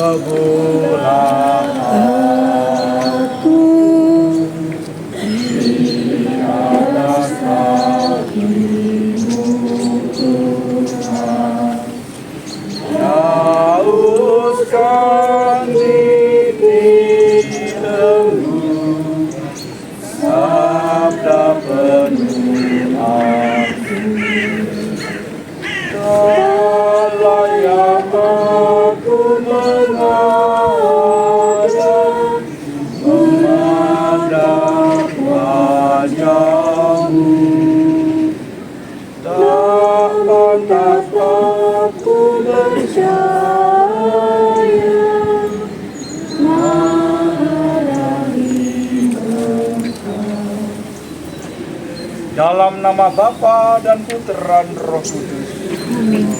teguhlah aku di atas kakimu Tuhan. Hauskan titik teguh sabda penuh aku. Layak aku menghadap wajah-Mu. Tak pantas aku percaya marahi Engkau. Dalam nama Bapa dan Putra dan Roh Kudus. Amin.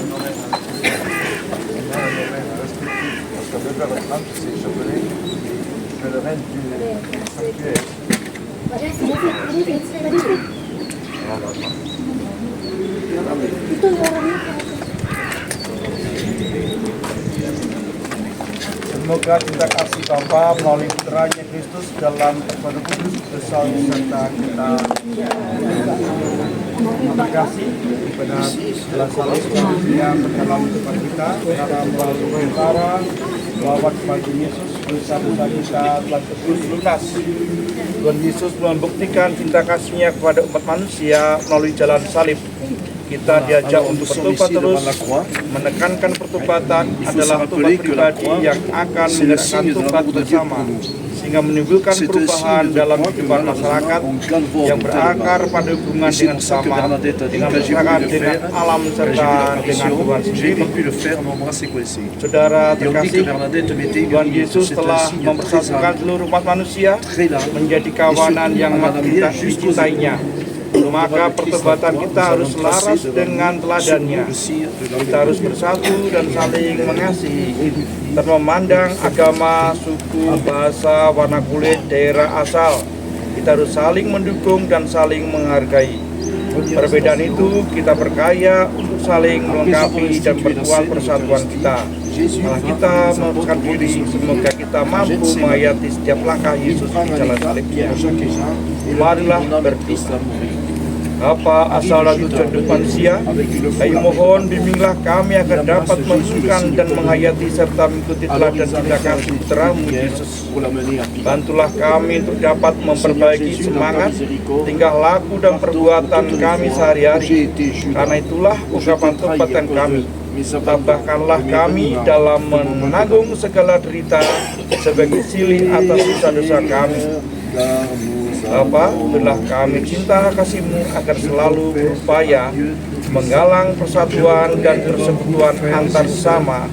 Semoga cinta kasih Bapa melalui Putranya Kristus dalam Roh Kudus beserta kita. Terima kasih kepada jelas salib yang dalam depan kita, dalam perkara bahwa bagi Yesus dosa-dosa kita telah tebus lunas. Tuhan Yesus membuktikan cinta kasih-Nya kepada umat manusia melalui jalan salib. Kita diajak untuk bertobat terus, menekankan pertobatan adalah tobat pribadi yang akan menggerakkan tobat bersama, sehingga menimbulkan perubahan dalam kehidupan masyarakat yang berakar pada hubungan dengan sesama, dengan masyarakat, dengan alam, serta dengan Tuhan sendiri. Saudara terkasih, Tuhan Yesus telah mempersatukan seluruh umat manusia menjadi kawanan yang dicintainya. Maka pertobatan kita harus selaras dengan teladannya. Kita harus bersatu dan saling mengasihi, tanpa memandang agama, suku, bahasa, warna kulit, daerah asal. Kita harus saling mendukung dan saling menghargai. Perbedaan itu kita perkaya untuk saling melengkapi dan perkuat persatuan kita. Malah kita memutuskan diri, semoga kita mampu menghayati setiap langkah Yesus di jalan salibnya. Marilah berdoa. Bapa asal dan tujuan depan sia, kami mohon bimbinglah kami agar dapat menunjukkan dan menghayati serta mengikuti teladan cinta kasih Putra-Mu Yesus. Bantulah kami untuk dapat memperbaiki semangat, tingkah laku dan perbuatan kami sehari-hari. Karena itulah ungkapan tobatkan kami. Tambahkanlah kami dalam menanggung segala derita sebagai silih atas dosa-dosa kami. Bapa, berilah kami cinta kasih-Mu agar selalu berupaya menggalang persatuan dan persekutuan antar sesama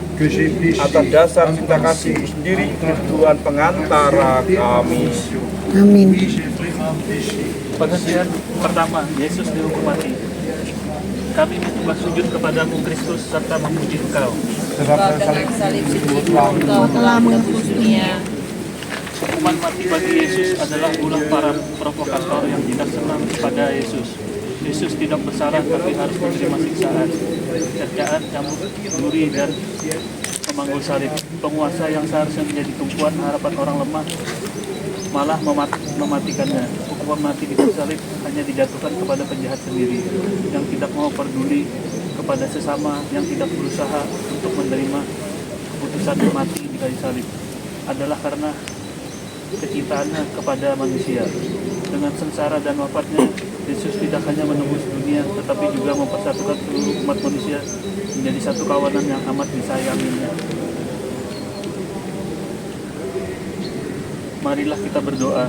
atas dasar cinta kasih-Mu sendiri, Tuhan pengantara kami. Amin. Penghentian pertama, Yesus dihukum mati. Kami menyembah sujud kepadamu Kristus serta memuji Engkau. Sebab dengan salib Engkau telah menebus dunia. Hukuman mati bagi Yesus adalah ulah para provokator yang tidak senang kepada Yesus. Yesus tidak bersalah tapi harus menerima siksaan, cercaan, cambuk, duri, dan memanggul salib. Penguasa yang seharusnya menjadi tumpuan harapan orang lemah malah mematikannya. Hukuman mati di salib hanya dijatuhkan kepada penjahat sendiri yang tidak mau peduli kepada sesama, yang tidak berusaha untuk menerima keputusan mati di kayu salib. Adalah karena kecintaannya kepada manusia. Dengan sengsara dan wafatnya, Yesus tidak hanya menembus dunia, tetapi juga mempersatukan seluruh umat manusia menjadi satu kawanan yang amat disayanginya. Marilah kita berdoa.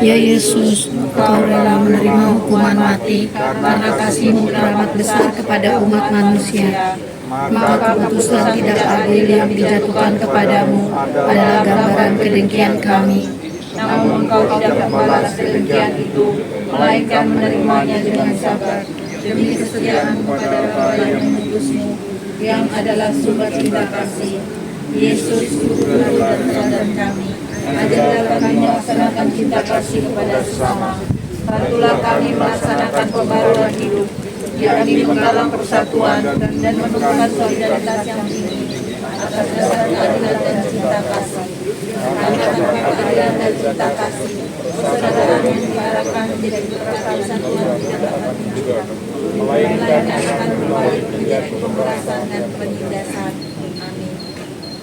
Ya Yesus, Engkau rela menerima hukuman mati karena kasih-Mu teramat besar kepada umat manusia. Maka keputusan tidak adil yang dijatuhkan kepadamu adalah gambaran kedengkian kami. Namun Engkau tidak membalas kedengkian itu, melainkan menerimanya dengan sabar, demi kesetiaan kepada Allah yang mengutus-Mu, yang adalah sumber cinta kasih. Yesus, Guru dan teladan kami, ajarlah kami melaksanakan cinta kasih kepada sesama. Bantulah kami melaksanakan pembaruan hidup, yakni menggalang persatuan dan menumbuhkan solidaritas yang tinggi atas dasar keadilan dan cinta kasih. Karena keadilan dan cinta kasih, persaudaraan yang diharapkan tidak diperasaan Tuhan tidak dapat diwujudkan, melainkan akan kembali menjadi pemerasan dan penindasan. Amin.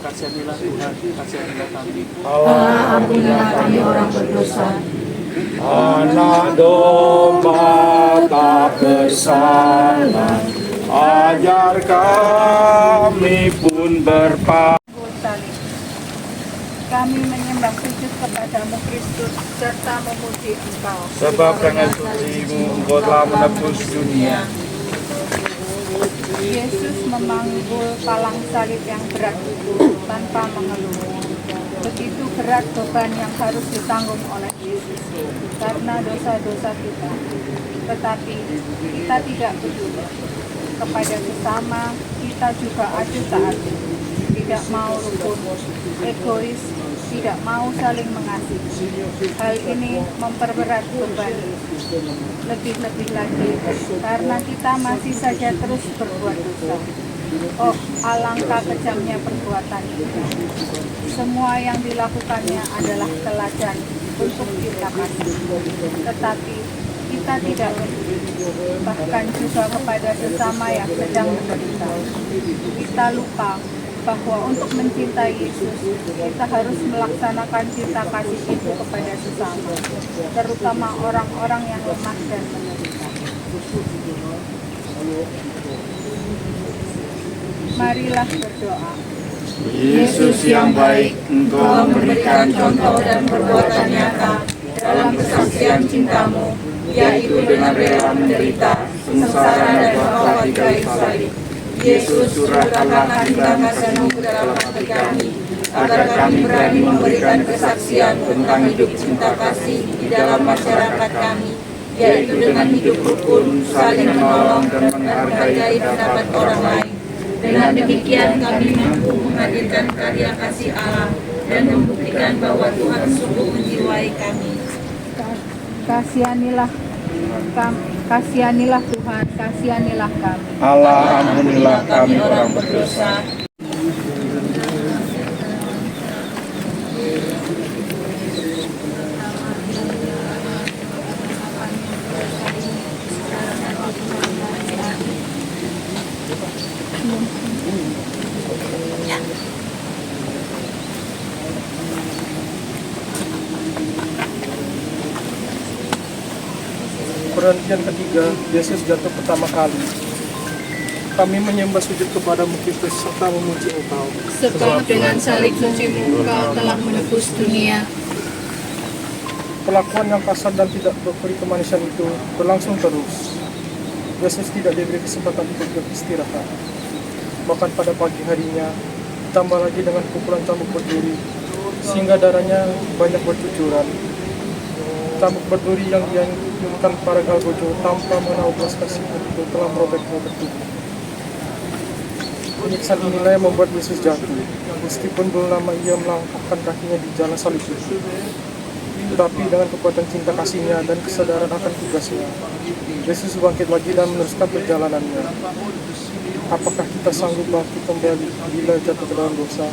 Kasihanilah Tuhan, kasihanilah kami. Allah, ampunilah kami orang berdosa. Anak domba tak bersalah, ajar kami pun Salib. Kami menyembah sujud kepadamu Kristus serta memuji Engkau. sebab dengan suci-Mu Engkau telah menebus dunia. Yesus memanggul palang salib yang berat itu tanpa mengeluh. Begitu berat beban yang harus ditanggung oleh Yesus karena dosa-dosa kita. Tetapi kita tidak peduli. Kepada sesama kita juga adu tak adu. Tidak mau rukun, egois, tidak mau saling mengasihi. Hal ini memperberat beban Yesus. Lebih-lebih lagi karena kita masih saja terus berbuat dosa. Oh, alangkah kejamnya perbuatan kita. Semua yang dilakukannya adalah teladan untuk kita kasih. Tetapi kita tidak peduli, bahkan juga kepada sesama yang sedang menderita. Kita lupa bahwa untuk mencintai Yesus, kita harus melaksanakan cinta kasih itu kepada sesama, terutama orang-orang yang lemah dan menderita. Marilah berdoa. Yesus yang baik, Engkau Memberikan contoh dan perbuatan nyata dalam kesaksian cintamu, yaitu dengan rela menderita, sengsara dan wafat di kayu salib. Yesus, curahkanlah cinta kasih-Mu ke dalam hati kami, agar kami berani memberikan kesaksian tentang hidup cinta kasih di dalam masyarakat kami, yaitu dengan hidup rukun, saling menolong dan menghargai pendapat orang lain. Dengan demikian kami mampu menghadirkan karya kasih Allah dan membuktikan bahwa Tuhan sungguh menjiwai kami. Kasihanilah kami, kasihanilah Tuhan, kasihanilah kami. Allah, ampunilah kami orang berdosa. Perhentian ketiga, Yesus jatuh pertama kali. Kami menyembah sujud kepadamu Kristus serta memuji Engkau. Sebab dengan salib suci-Mu Engkau telah menebus dunia. Perlakuan yang kasar dan tidak berperi kemanisan itu berlangsung terus. Yesus tidak diberi kesempatan untuk beristirahat. Bahkan pada pagi harinya, ditambah lagi dengan pukulan cambuk berduri, sehingga darahnya banyak bercucuran. Cambuk berduri yang dianyunkan para galgojo tanpa menahu belas kasihan itu telah merobek-robek tubuh. Penyiksaan inilah yang membuat Yesus jatuh, meskipun belum lama ia melangkahkan kakinya di jalan salib itu. Tetapi dengan kekuatan cinta kasihnya dan kesadaran akan tugasnya, Yesus bangkit lagi dan meneruskan perjalanannya. Apakah kita sanggup bangkit kembali bila jatuh ke dalam dosa?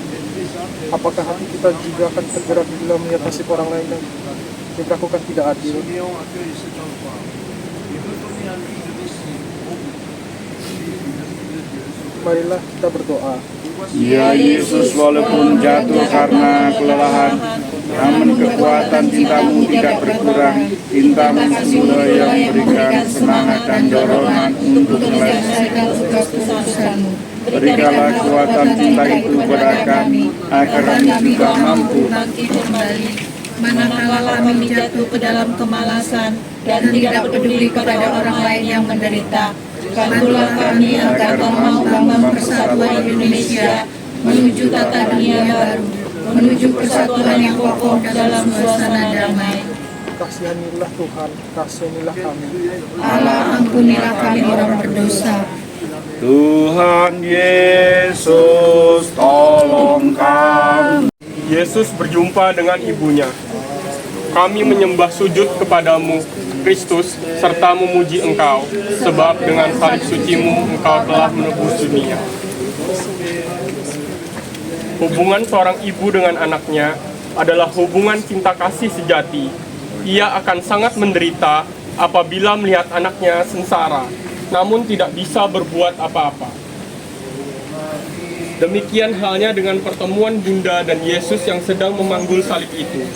Apakah hati kita juga akan tergerak bila melihat nasib orang lain yang diperlakukan tidak adil? Marilah kita berdoa. Ya Yesus, walaupun jatuh karena kelelahan, namun kekuatan cinta-Mu tidak berkurang. Cinta-Mu semula yang memberikan semangat dan dorongan untuk menyelesaikan tugas-tugas-Mu. Berikanlah kekuatan cinta itu kepada kami, agar kami juga mampu bangkit kembali. Manakala kami jatuh ke dalam kemalasan dan tidak peduli kepada orang lain yang menderita, bantulah kami agar Kau mau membangun persatuan Indonesia menuju tata dunia baru, menuju persatuan yang kokoh dalam suasana damai. Kasihanilah Tuhan, kasihanilah kami. Allah, ampunilah kami orang berdosa. Tuhan Yesus, tolong kami. Yesus berjumpa dengan ibunya. Kami menyembah sujud kepadamu, Kristus, serta memuji Engkau, sebab dengan salib suci-Mu Engkau telah menebus dunia. Hubungan seorang ibu dengan anaknya adalah hubungan cinta kasih sejati. Ia akan sangat menderita apabila melihat anaknya sengsara, namun tidak bisa berbuat apa-apa. Demikian halnya dengan pertemuan Bunda dan Yesus yang sedang memanggul salib itu.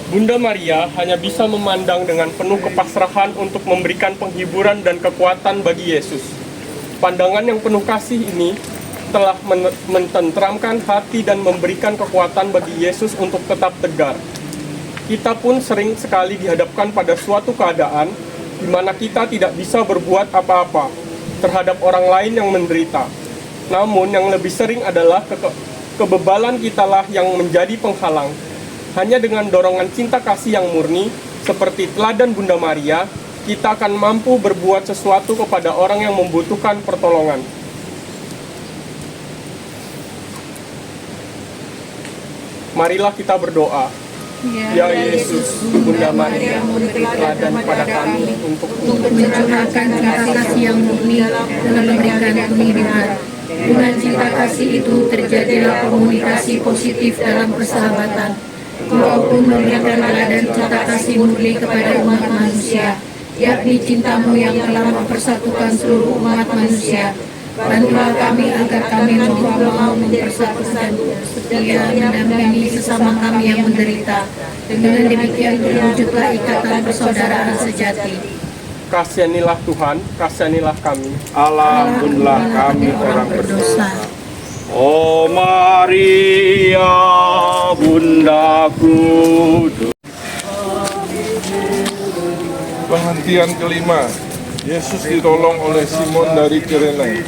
Bunda Maria hanya bisa memandang dengan penuh kepasrahan untuk memberikan penghiburan dan kekuatan bagi Yesus. Pandangan yang penuh kasih ini telah mententramkan hati dan memberikan kekuatan bagi Yesus untuk tetap tegar. Kita pun sering sekali dihadapkan pada suatu keadaan di mana kita tidak bisa berbuat apa-apa terhadap orang lain yang menderita. Namun yang lebih sering adalah kebebalan kitalah yang menjadi penghalang. Hanya dengan dorongan cinta kasih yang murni, seperti teladan Bunda Maria, kita akan mampu berbuat sesuatu kepada orang yang membutuhkan pertolongan. Marilah kita berdoa. Ya Yesus, Bunda Maria, memberi teladan pada kami untuk mencurahkan cinta kasih yang murni dalam memberikan penghidupan. Dengan cinta kasih itu terjadilah komunikasi positif dalam persahabatan. Engkau pun memberikan teladan cinta kasih murni kepada umat manusia, yakni cintamu yang telah mempersatukan seluruh umat manusia. Bantulah kami agar kami mau mempersatukan setia mendampingi sesama kami yang menderita. Dengan demikian terwujudlah ikatan persaudaraan sejati. Kasihanilah Tuhan, kasihanilah kami. Allah, ampunilah kami orang berdosa. Oh Maria, Bundaku. Penghentian kelima, Yesus ditolong oleh Simon dari Kirene.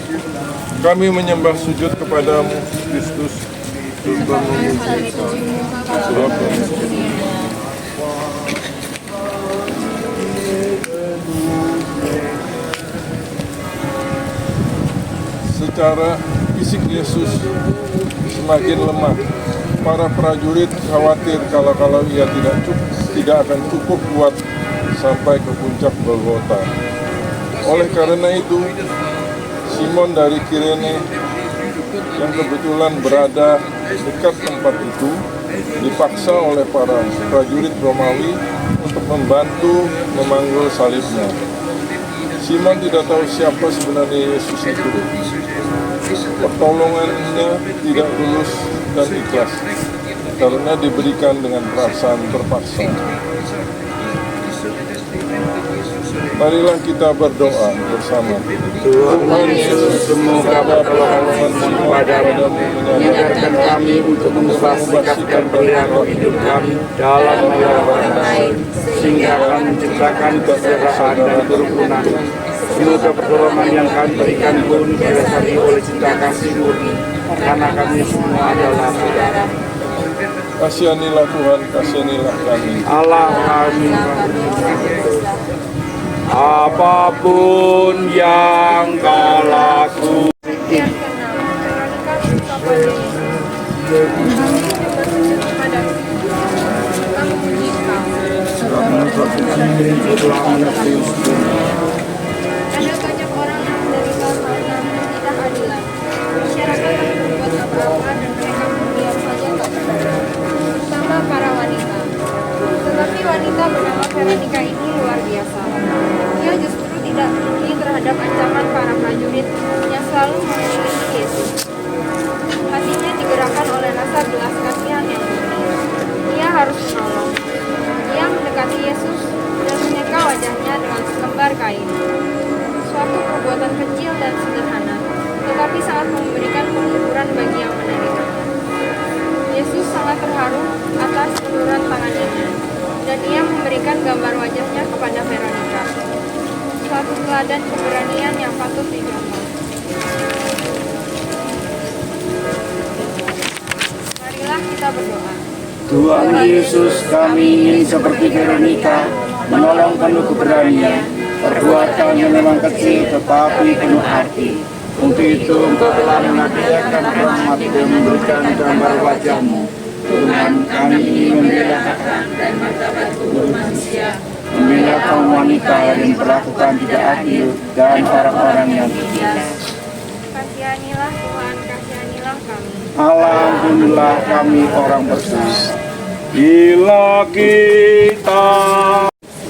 Kami menyembah sujud kepadamu, Kristus. Secara fisik Yesus semakin lemah. Para prajurit khawatir kalau ia tidak akan cukup kuat sampai ke puncak Golgota. Oleh karena itu, Simon dari Kirene yang kebetulan berada dekat tempat itu dipaksa oleh para prajurit Romawi untuk membantu memanggul salibnya. Simon tidak tahu siapa sebenarnya Yesus itu. Pertolongannya tidak tulus dan ikhlas karena diberikan dengan perasaan terpaksa. Marilah kita berdoa bersama. Tuhan Yesus, semoga pertolongan-Mu kepadamu menyadarkan kami untuk mengubah sikap dan perilaku hidup kami dalam melayani orang lain, sehingga akan menciptakan persaudaraan dan kerukunan. Semoga pertolongan yang kami berikan pun didasari oleh cinta kasih murni, karena kami semua adalah saudara. Kasihanilah Tuhan, kasihanilah kami. Allah kami, apapun yang Kau lakukan. Ada banyak orang yang menderita karena ketidakadilan. Masyarakat tak berbuat apa-apa dan mereka mendiam saja tak berbuat, terutama para wanita. Tetapi wanita bernama Veronica ini luar biasa. Dia justru tidak peduli terhadap ancaman para prajurit yang selalu mengelilingi Yesus. Hatinya digerakkan oleh rasa belas kasihan yang murni. Dia harus menolong. Dia mendekati Yesus dan menyeka wajahnya dengan selembar kain. Suatu perbuatan kecil dan sederhana, tetapi sangat memberikan penghiburan bagi yang menerimanya. Yesus sangat terharu atas uluran tangannya, dan ia memberikan gambar wajahnya kepada Veronica. Suatu teladan keberanian yang patut dicontoh. Marilah kita berdoa. Tuhan Yesus, kami ingin seperti Veronica, menolong penuh keberanian, perbuatan yang memang kecil tetapi penuh arti. Untuk itu Engkau telah mengajarkan rahmat dan memberikan gambar wajah-Mu. Tuhan, kami ingin membela hak dan martabat tubuh manusia, membela kaum wanita yang diperlakukan tidak adil dan orang-orang yang ditindas. Kasihanilah Tuhan, kasihanilah kami. Ampunilah kami orang berdosa. Bila kita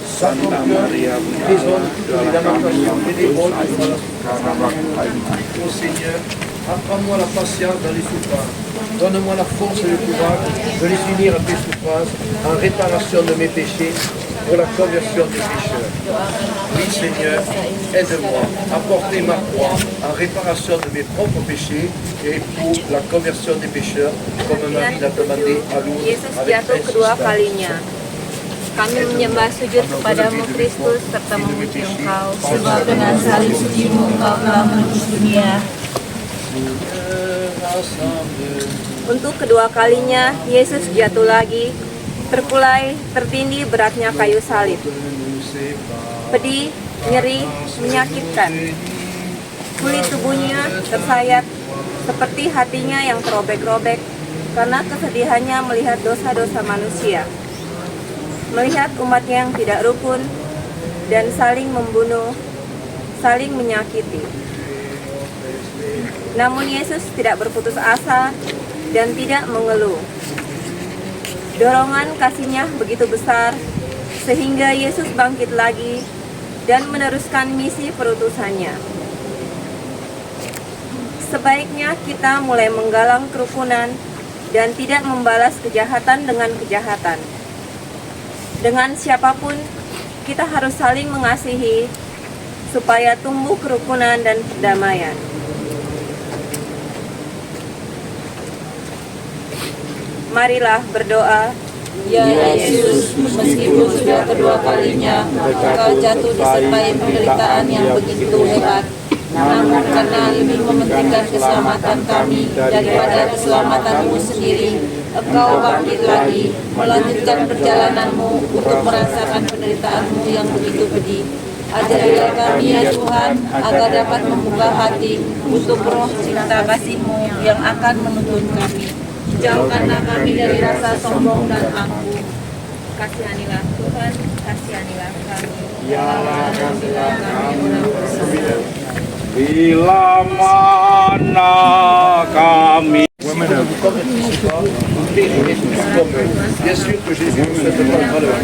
Santa Maria Bunda kami yang berdosa karena Ô Seigneur, apprends-moi la patience dans les souffrances. Donne-moi la force et le courage de les unir à tes souffrances en réparation de mes péchés pour la conversion des pécheurs. Oui Seigneur, aide-moi à porter ma croix en réparation de mes propres péchés et pour la conversion des pécheurs, comme Marie l'a demandé à Lourdes Yesus avec jatuh kedua insistance. kalinya. Kami menyembah sujud kepadamu Kristus serta memuji Engkau, sebab dengan salib sucimu Engkau telah menebus dunia. Untuk kedua kalinya, Yesus jatuh lagi, terkulai, tertindih beratnya kayu salib. Pedih, nyeri, menyakitkan. Kulit tubuhnya tersayat, seperti hatinya yang terobek-robek, karena kesedihannya melihat dosa-dosa manusia. Melihat umatnya yang tidak rukun dan saling membunuh, saling menyakiti. Namun Yesus tidak berputus asa dan tidak mengeluh. Dorongan kasihnya begitu besar sehingga Yesus bangkit lagi dan meneruskan misi perutusannya. Sebaiknya kita mulai menggalang kerukunan dan tidak membalas kejahatan dengan kejahatan. Dengan siapapun, kita harus saling mengasihi supaya tumbuh kerukunan dan perdamaian. Marilah berdoa. Ya Yesus, meskipun sudah kedua kalinya Engkau jatuh disertai penderitaan yang begitu hebat, namun karena lebih mementingkan keselamatan kami daripada keselamatanmu sendiri, Engkau bangkit lagi, melanjutkan perjalananmu untuk merasakan penderitaanmu yang begitu pedih. Ajarilah kami ya Tuhan, agar dapat membuka hati untuk roh cinta kasih-Mu yang akan menuntun kami. Jauhkanlah kami dari rasa sombong dan angkuh. Kasihanilah Tuhan, kasihanilah kami. kasihlah kami. Bila mana kami Bien sûr que Jésus nous souhaite pas le malheur.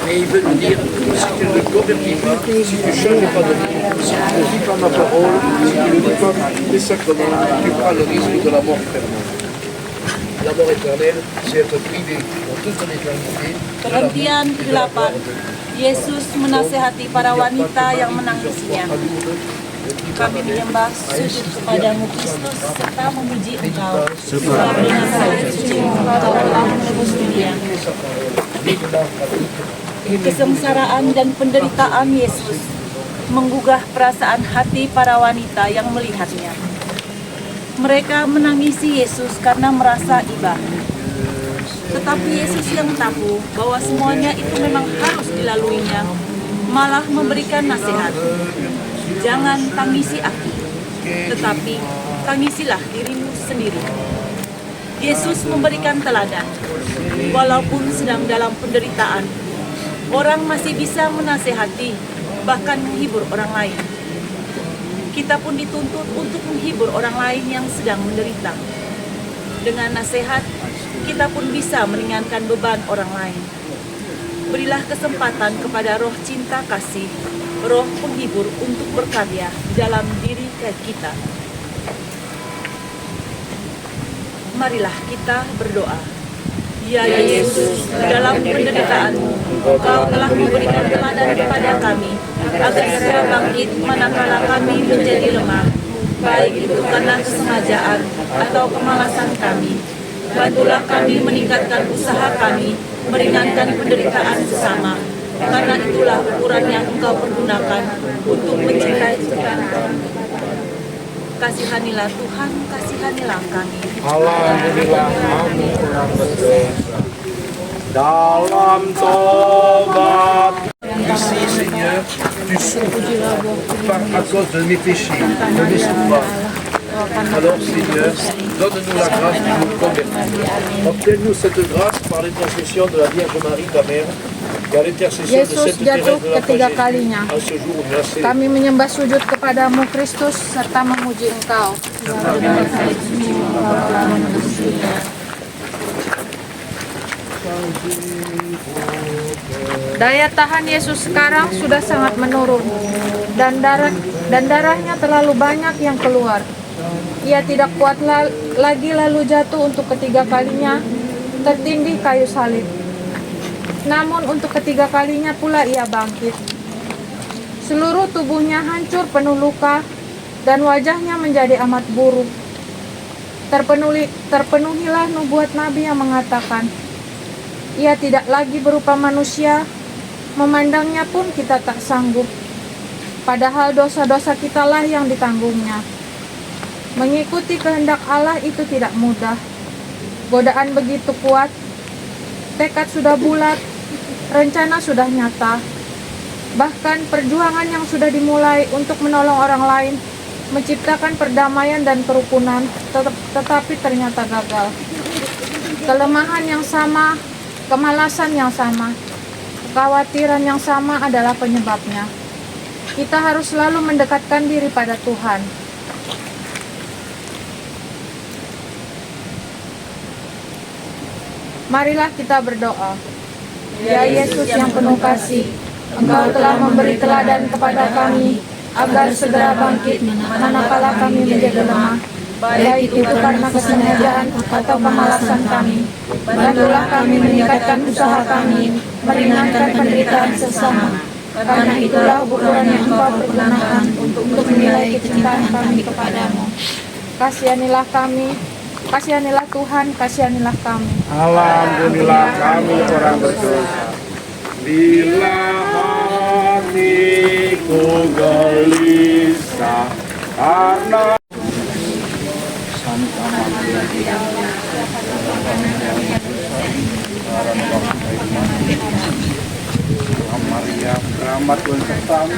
Mais il veut nous dire, si tu ne te convertis pas, si tu ne changes pas de vie, si tu ne vis pas ma parole, si tu ne vis pas les sacrements, tu prends le risque de la mort éternelle. La mort éternelle, c'est être privé pour toute l'éternité. Penghentian ke-8. Yesus menasehati para wanita yang menangisinya. Kami menyembah sujud kepadamu Kristus serta memuji Engkau, sebab dengan salib sucimu Engkau telah menebus dunia. Kesengsaraan dan penderitaan Yesus menggugah perasaan hati para wanita yang melihatnya. Mereka menangisi Yesus karena merasa iba. Tetapi Yesus yang tahu bahwa semuanya itu memang harus dilaluinya, malah memberikan nasihat. Jangan tangisi aku, tetapi tangisilah dirimu sendiri. Yesus memberikan teladan. Walaupun sedang dalam penderitaan, orang masih bisa menasehati, bahkan menghibur orang lain. Kita pun dituntut untuk menghibur orang lain yang sedang menderita. Dengan nasihat, kita pun bisa meringankan beban orang lain. Berilah kesempatan kepada roh cinta kasih, roh penghibur untuk berkarya dalam diri kita. Marilah kita berdoa. Ya Yesus, dalam penderitaan-Mu, Engkau telah memberikan teladan kepada kami, agar segera bangkit manakala kami menjadi lemah, baik itu karena kesengajaan atau kemalasan kami. Bantulah kami meningkatkan usaha kami, meringankan penderitaan sesama, karena itulah ukuran yang Engkau pergunakan untuk mencintai kita. Kasihanilah Tuhan, kasihanilah kami. Alhamdulillah kami orang berdosa. Dalam tobat Ici, Seigneur, tu souffres à cause de mes péchés, de mes souffrances. Alors, Seigneur, donne-nous la grâce de nous convertir. Obtiens-nous cette grâce par l'intercession de la Vierge Marie, ta mère, Yesus jatuh ketiga kalinya. Kami menyembah sujud kepadamu Kristus serta memuji Engkau. Daya tahan Yesus sekarang sudah sangat menurun dan darahnya terlalu banyak yang keluar. Ia tidak kuat lagi lalu jatuh untuk ketiga kalinya tertindih kayu salib. Namun untuk ketiga kalinya pula ia bangkit. Seluruh tubuhnya hancur penuh luka dan wajahnya menjadi amat buruk. Terpenuhilah nubuat Nabi yang mengatakan, ia tidak lagi berupa manusia, memandangnya pun kita tak sanggup. Padahal dosa-dosa kitalah yang ditanggungnya. Mengikuti kehendak Allah itu tidak mudah. Godaan begitu kuat, tekad sudah bulat, rencana sudah nyata. Bahkan perjuangan yang sudah dimulai untuk menolong orang lain, menciptakan perdamaian dan kerukunan, tetapi ternyata gagal. Kelemahan yang sama, kemalasan yang sama, kekhawatiran yang sama adalah penyebabnya. Kita harus selalu mendekatkan diri pada Tuhan. Marilah kita berdoa. Ya Yesus yang penuh kasih, Engkau telah memberi teladan kepada kami agar segera bangkit manakala kami menjadi lemah, baik itu karena kesengajaan atau kemalasan kami. Bantulah kami meningkatkan usaha kami, meringankan penderitaan sesama. Karena itulah ukuran yang Engkau pergunakan untuk menilai kecintaan kami kepadamu. Kasihanilah kami, kasihanilah Tuhan, kasihanilah kami. Alhamdulillah kami orang berdosa. Bila hatiku gelisah karena Santa Maria, rahmat Tuhan sertamu.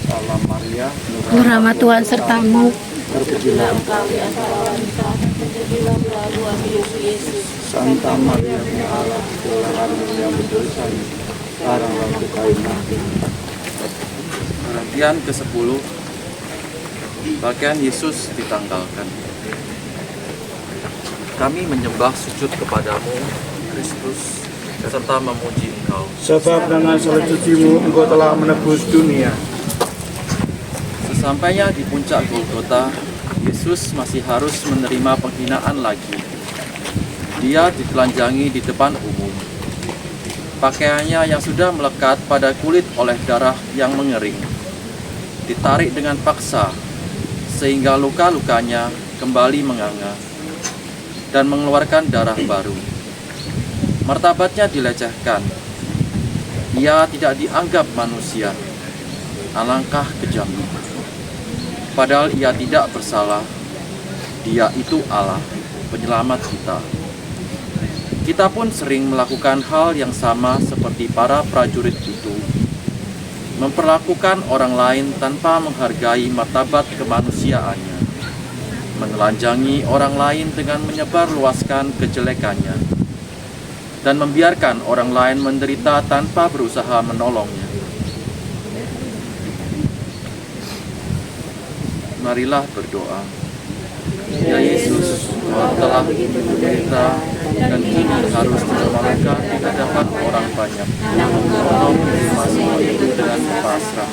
Salam Maria, Rahmat Tuhan sertamu. terpujilah Engkau di antara wanita, terpujilah buah Yesus. Santa Maria, Allah, Tuhan yang berdosa, sekarang waktu kami mati. Perhentian ke-10, bagian Yesus ditanggalkan. Kami menyembah sujud kepadamu, Kristus, serta memuji Engkau. Sebab dengan salib suci-Mu Engkau telah menebus dunia. Sesampainya di puncak Golgota, Yesus masih harus menerima penghinaan lagi. Dia ditelanjangi di depan umum. Pakaiannya yang sudah melekat pada kulit oleh darah yang mengering ditarik dengan paksa, sehingga luka-lukanya kembali menganga dan mengeluarkan darah baru. Martabatnya dilecehkan. Ia tidak dianggap manusia. Alangkah kejamnya. Padahal ia tidak bersalah. Dia itu Allah, penyelamat kita. Kita pun sering melakukan hal yang sama seperti para prajurit itu, memperlakukan orang lain tanpa menghargai martabat kemanusiaannya, menelanjangi orang lain dengan menyebarluaskan kejelekannya, dan membiarkan orang lain menderita tanpa berusaha menolongnya. Marilah berdoa. Ya Yesus, Kau telah menderita dan kini harus dipermalukan di hadapan orang banyak. Kau menerima semua itu dengan pasrah,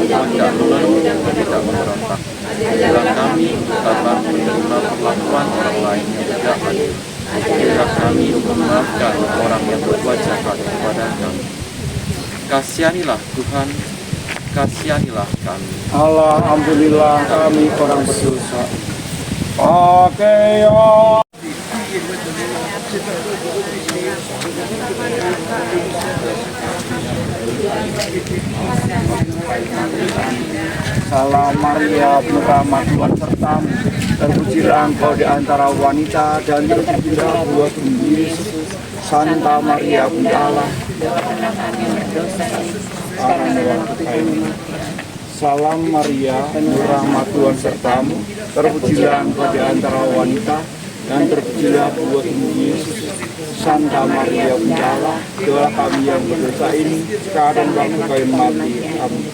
tidak mengeluh dan tidak memberontak. Ajarlah kami untuk sabar menerima perlakuan orang lain yang tidak adil. Ajarlah kami untuk memaafkan orang yang berbuat jahat kepada kami. Kasihanilah Tuhan, kasihanilah kami. Alhamdulillah kami orang berdosa. Oke ya. Salam Maria, penuh rahmat Tuhan sertamu. Terpujilah Engkau di antara wanita dan terpujilah buah tubuh Yesus. Santa Maria, Bunda Allah. Salam Maria, penuh rahmat Tuhan sertamu, terpujilah engkau di antara wanita, dan terpujilah buahmu Yesus. Santa Maria Bunda Allah, doalah kami yang berdosa ini, sekarang dan waktu kami mati. Amin.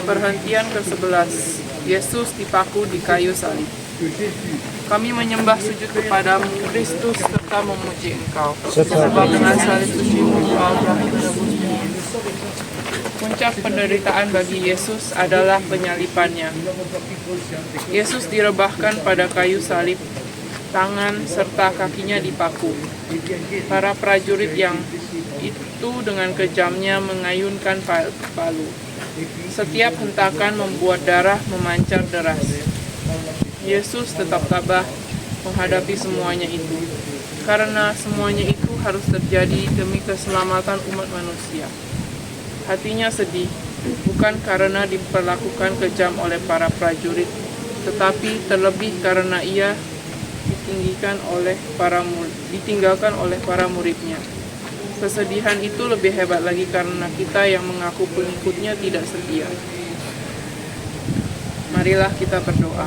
Perhentian ke-11. Yesus dipaku di kayu salib. Kami menyembah sujud kepadamu, Kristus, serta memuji Engkau, sebab dengan salib sucimu Engkau telah menebus dunia. Puncak penderitaan bagi Yesus adalah penyalipannya. Yesus direbahkan pada kayu salib, tangan serta kakinya dipaku. Para prajurit yang itu dengan kejamnya mengayunkan palu. Setiap hentakan membuat darah memancar deras. Yesus tetap tabah menghadapi semuanya itu, karena semuanya itu harus terjadi demi keselamatan umat manusia. Hatinya sedih, bukan karena diperlakukan kejam oleh para prajurit, tetapi terlebih karena ia ditinggalkan oleh para muridnya. Kesedihan itu lebih hebat lagi karena kita yang mengaku pengikutnya tidak setia. Marilah kita berdoa.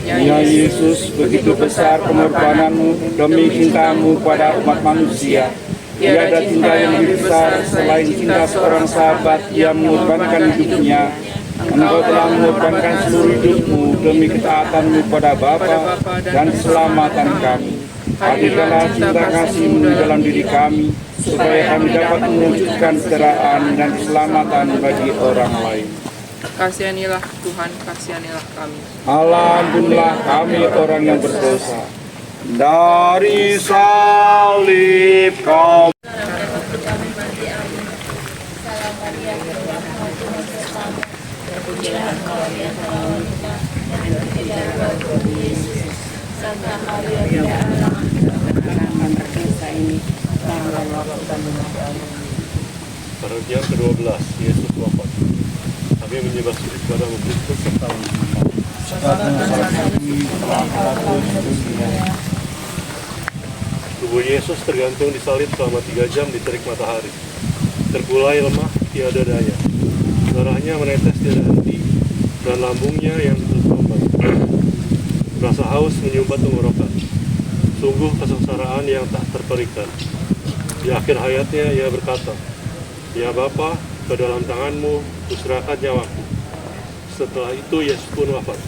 Ya Yesus, begitu besar pengorbananmu demi cintamu pada umat manusia. Tiada cinta yang lebih besar selain cinta seorang sahabat yang mengorbankan hidupnya. Engkau telah mengorbankan seluruh hidupmu demi ketaatanmu pada Bapa dan keselamatan kami. Hadirkanlah cinta kasih-Mu dalam diri kami, supaya kami dapat mewujudkan keteraan dan keselamatan bagi orang lain. Kasihanilah Tuhan, kasihanilah kami. Allah, ampunilah kami orang yang berdosa. Dari salib kau Perhentian ke-12, Yesus wafat. Kami menyembah sujud kepadamu Kristus serta tubuh Yesus tergantung di salib selama 3 jam di terik matahari. Terkulai lemah, tiada daya. Darahnya menetes tiada henti, dan lambungnya yang terlompat. Rasa haus menyumbat tenggorokan. Sungguh kesengsaraan yang tak terperikan. Di akhir hayatnya ia berkata, "Ya Bapa, ke dalam tangan-Mu kuserahkan nyawaku." Setelah itu Yesus pun wafat.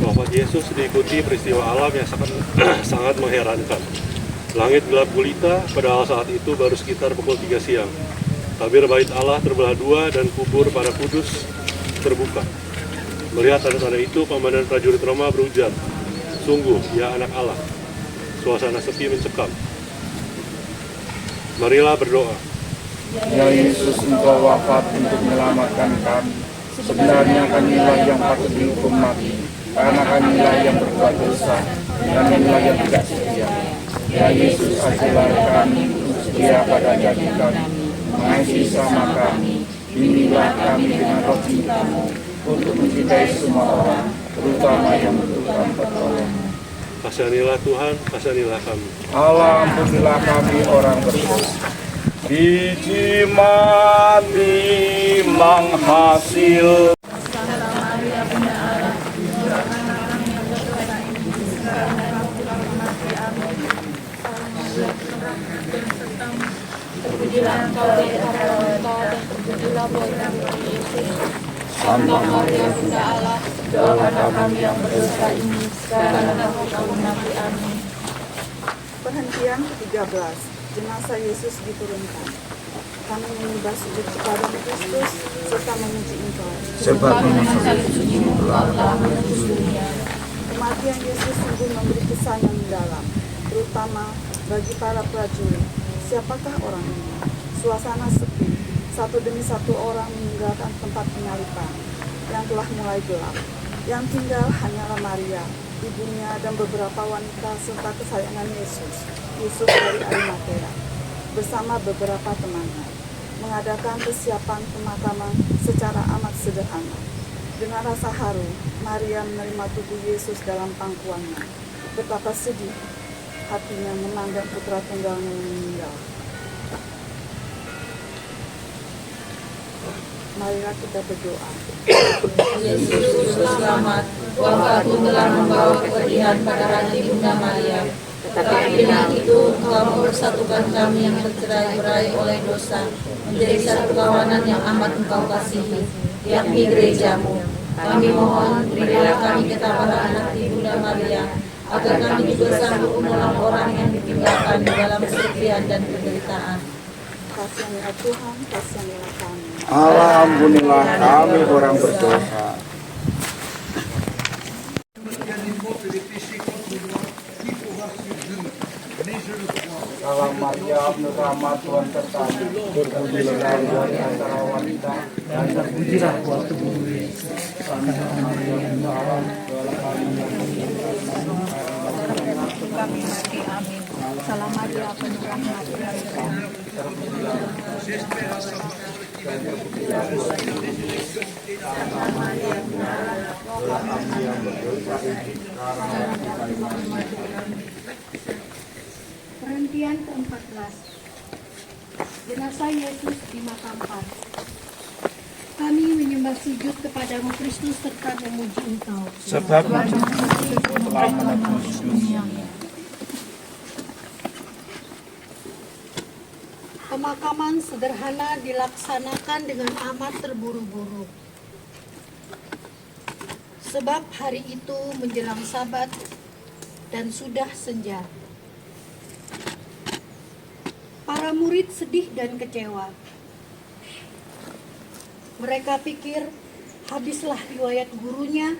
Wafat Yesus diikuti peristiwa alam yang sangat mengherankan. Langit gelap gulita, padahal saat itu baru sekitar pukul 3 siang. Tabir bait Allah terbelah 2 dan kubur para kudus terbuka. Melihat tanda-tanda itu, komandan prajurit Roma berujar, "Sungguh, ya anak Allah." Suasana sepi mencekam. Marilah berdoa. Ya Yesus, Engkau wafat untuk menyelamatkan kami. Sebenarnya kamilah yang patut dihukum mati, karena kamilah yang berbuat dosa, dan kamilah yang tidak setia. Ya Yesus, ajarlah kami untuk setia pada janji kami, mengasihi sama kami, bimbinglah kami dengan roh cinta-Mu, untuk mencintai semua orang, terutama yang membutuhkan pertolongan. Kasihanilah Tuhan, kasihanilah kami. Allah, ampunilah kami orang berdosa. Biji mati menghasil. Terpujilah Engkau di antara wanita, dan terpujilah buahmu Yesus. Santa Maria Bunda Allah, doakanlah kami yang berdosa ini, sekarang dan waktu mati. Amin. Perhentian ke-13. Jenazah Yesus diturunkan. Kami menyembah sujud kepada Kristus serta memuji Engkau, sebab dengan salib suci-Mu telah menebus dunia. Kematian Yesus sungguh memberi kesan yang mendalam, terutama bagi para prajurit. Siapakah orang ini? Suasana sepi, satu demi satu orang meninggalkan tempat penyalipan yang telah mulai gelap. Yang tinggal hanyalah Maria, ibunya, dan beberapa wanita serta kesayangan Yesus, Yusuf dari Arimatea, bersama beberapa temannya, mengadakan persiapan pemakaman secara amat sederhana. Dengan rasa haru, Maria menerima tubuh Yesus dalam pangkuannya. Betapa sedih hatinya memandang putra tunggalnya yang meninggal. Marilah kita berdoa. Yesus selamat, wafatmu telah membawa kesedihan pada hati Bunda Maria. Tetapi dengan itu Engkau mempersatukan kami yang tercerai-berai oleh dosa menjadi satu kawanan yang amat Engkau kasihi, yakni gerejamu. Kami mohon berilah kami ketabahan hati Bunda Maria, agar kami juga sanggup menolong orang yang ditinggalkan dalam kesedihan dan penderitaan. Kasihanilah Tuhan, kasihanilah kami. Allah ampunilah kami orang berdosa. Salam Maria, penuh rahmat, Tuhan sertamu. Berpujilah Engkau di antara wanita, dan terpujilah buah tubuhmu Yesus. Santa Maria, Allah, doalah kami yang kami mati. Amin. Salam Maria, penuh rahmat, Tuhan sertamu. Perhentian ke-14. Jenazah Yesus dimakamkan. Kami menyembah sujud kepadamu Kristus serta memuji Engkau. Sebab telah menebus dunia. Pemakaman sederhana dilaksanakan dengan amat terburu-buru. Sebab hari itu menjelang Sabat dan sudah senja. Para murid sedih dan kecewa. Mereka pikir habislah riwayat gurunya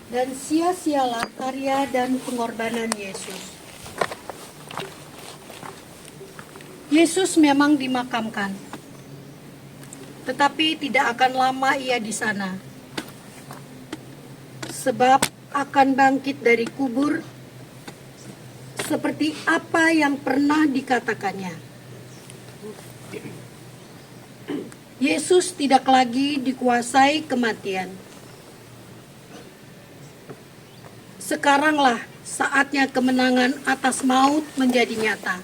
dan sia-sialah karya dan pengorbanan Yesus. Yesus memang dimakamkan, tetapi tidak akan lama ia di sana, sebab akan bangkit dari kubur seperti apa yang pernah dikatakannya. Yesus tidak lagi dikuasai kematian. Sekaranglah saatnya kemenangan atas maut menjadi nyata.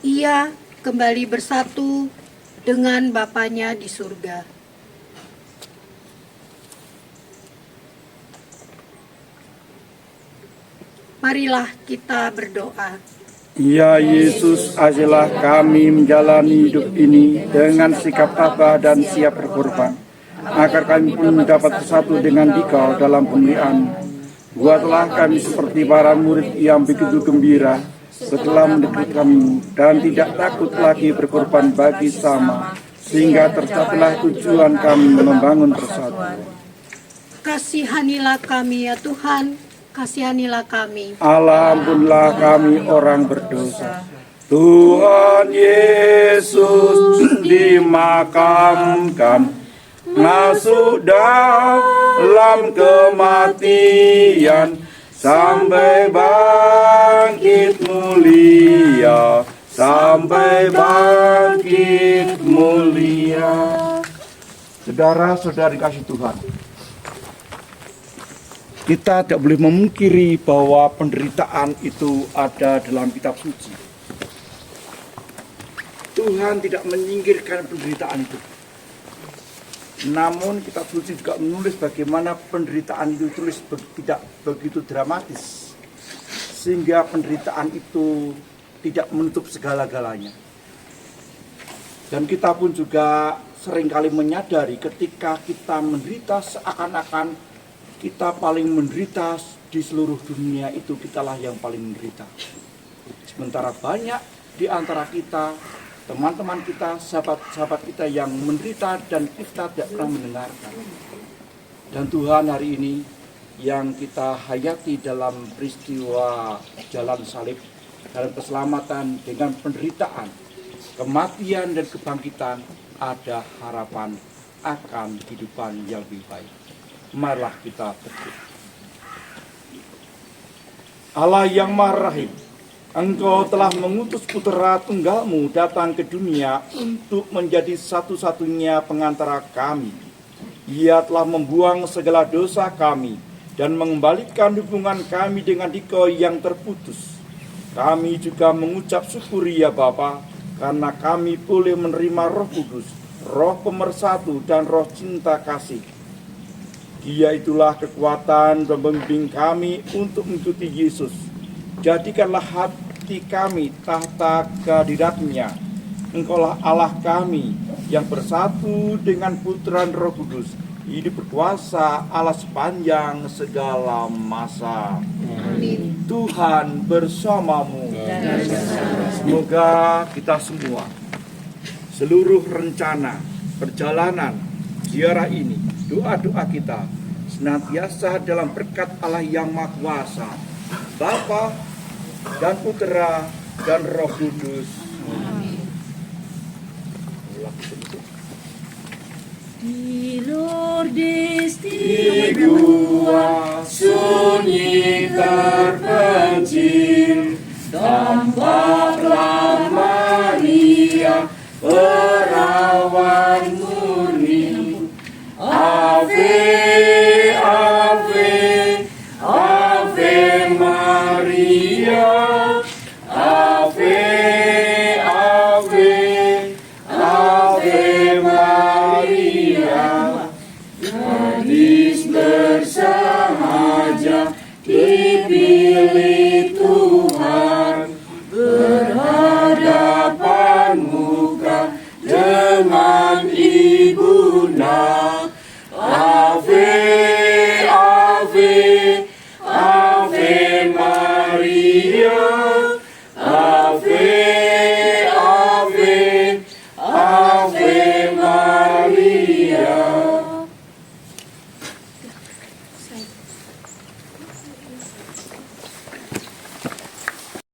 Ia kembali bersatu dengan Bapanya di surga. Marilah kita berdoa. Ya Yesus, ajalah kami menjalani hidup ini dengan sikap tabah dan siap berkorban, agar kami pun dapat bersatu dengan Dikau dalam kemuliaan. Buatlah kami seperti para murid yang begitu gembira setelah mendekat kami, dan tidak takut lagi berkorban bagi sama, sehingga tercapailah tujuan kami membangun persatu. Kasihanilah kami ya Tuhan, kasihanilah kami. Allah, ampunilah kami orang berdosa. Tuhan Yesus dimakamkan, masuk dalam kematian, sampai bangkit mulia, sampai bangkit mulia. Saudara-saudari kasih Tuhan, kita tidak boleh memungkiri bahwa penderitaan itu ada dalam kitab suci. Tuhan tidak menyingkirkan penderitaan itu. Namun kitab suci juga menulis bagaimana penderitaan itu tulis tidak begitu dramatis, sehingga penderitaan itu tidak menutup segala-galanya. Dan kita pun juga seringkali menyadari ketika kita menderita seakan-akan kita paling menderita di seluruh dunia, itu kitalah yang paling menderita. Sementara banyak di antara kita, teman-teman kita, sahabat-sahabat kita yang menderita dan kita tidak pernah mendengarkan. Dan Tuhan hari ini yang kita hayati dalam peristiwa jalan salib, dalam keselamatan dengan penderitaan, kematian dan kebangkitan, ada harapan akan kehidupan yang lebih baik. Marilah kita berdoa. Allah yang Maha Rahim, Engkau telah mengutus Putera Tunggalmu datang ke dunia untuk menjadi satu-satunya pengantara kami. Ia telah membuang segala dosa kami dan mengembalikan hubungan kami dengan Dikau yang terputus. Kami juga mengucap syukur ya Bapa, karena kami boleh menerima Roh Kudus, Roh Pemersatu dan Roh Cinta Kasih. Dia itulah kekuatan dan pembimbing kami untuk mengikuti Yesus. Jadikanlah hati kami tahta kehadirat-Nya. Engkaulah Allah kami yang bersatu dengan Putra dan Roh Kudus, hidup berkuasa Allah sepanjang segala masa. Amin. Tuhan bersamamu. Semoga kita semua, seluruh rencana perjalanan ziarah ini, doa-doa kita senantiasa dalam berkat Allah yang Maha Kuasa, Bapa dan Putera dan Roh Kudus. Amin. Di Lourdes di gua sunyi terpencil, tampaklah Maria